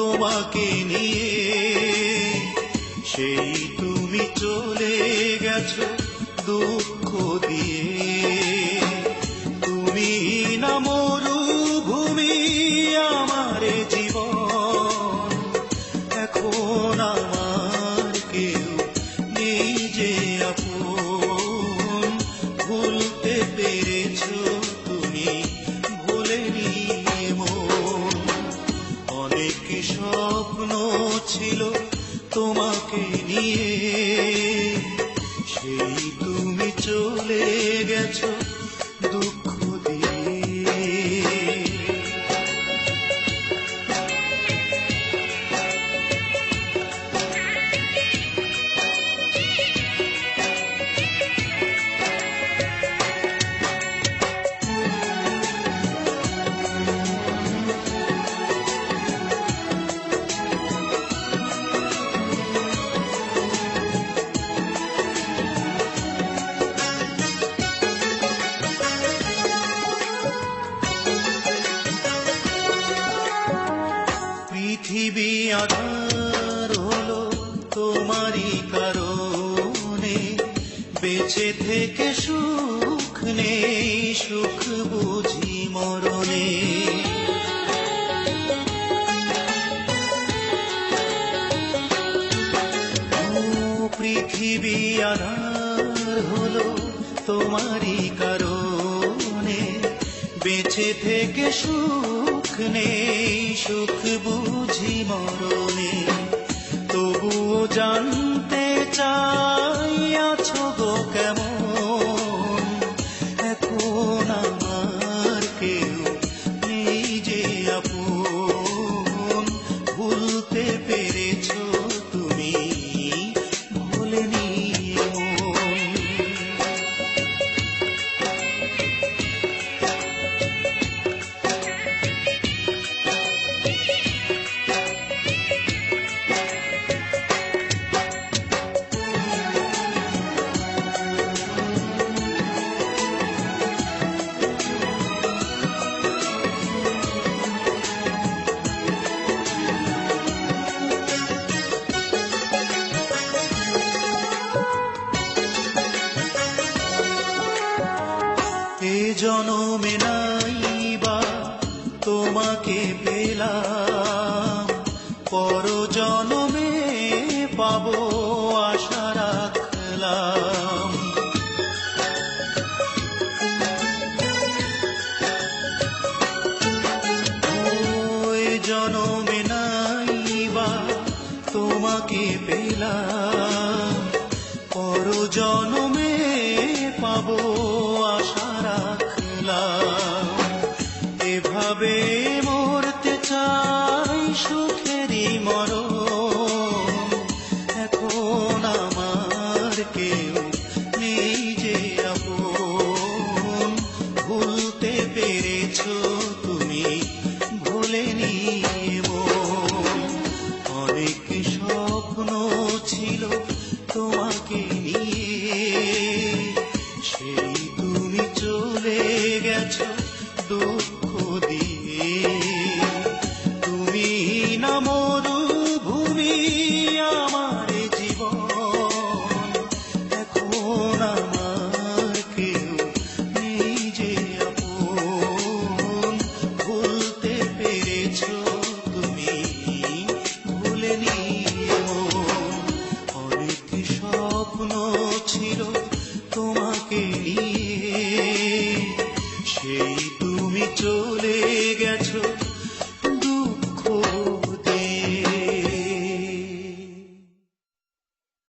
তোমাকে নিয়ে, সেই তুমি চলে গেছো দুঃখ দিয়ে। তুমি না মরুভূমি আমার জীবন, এখন আমার কেউ নেই যে আপন। ভুলতে পেরেছো তুমি, ভুলেনি মন। অনেক স্বপ্ন ছিল তোমাকে নিয়ে, সেই তুমি চলে গেছো দুঃখ দিয়ে। পৃথিবী আধার হলো তোমারই কারণে, বেঁচে থেকে সুখ নেই, সুখ বুঝি মরণে। পৃথিবী আধার হলো তোমারই কারণে, বেঁচে থেকে সুখ নেই, সুখ বুঝি মরণে। তবুও জানতে চাই আছো গো কেমন, এখন আমার কেউ নেই যে আপন। ভুলতে পেরেছো তুমি, ভুলেনি মন। এ জনমে নাইবা তোমাকে পেলাম, পর জনমে পাবো আশা রাখলাম। ওই জনমে নাইবা তোমাকে পেলাম, পর জনমে পাবো আশা রাখলাম। এভাবে মরতে চাই সুখেরই মরণ, এখন আমার কেউ নেই যে আপন। ভুলতে পেরেছো তুমি, ভুলেনি মন। অনেক স্বপ্ন ছিল তোমাকে নিয়ে, সেই তুমি চলে গেছো দুঃখ দিয়ে। তুমি না মরুভূমি আমার জীবন, এখন আমার কেউ নেই যে আপন। ভুলতে পেরেছো তুমি, ভুলেনি মন। অনেক স্বপ্ন ছিল তোমাকে নিয়ে, সেই তুমি চলে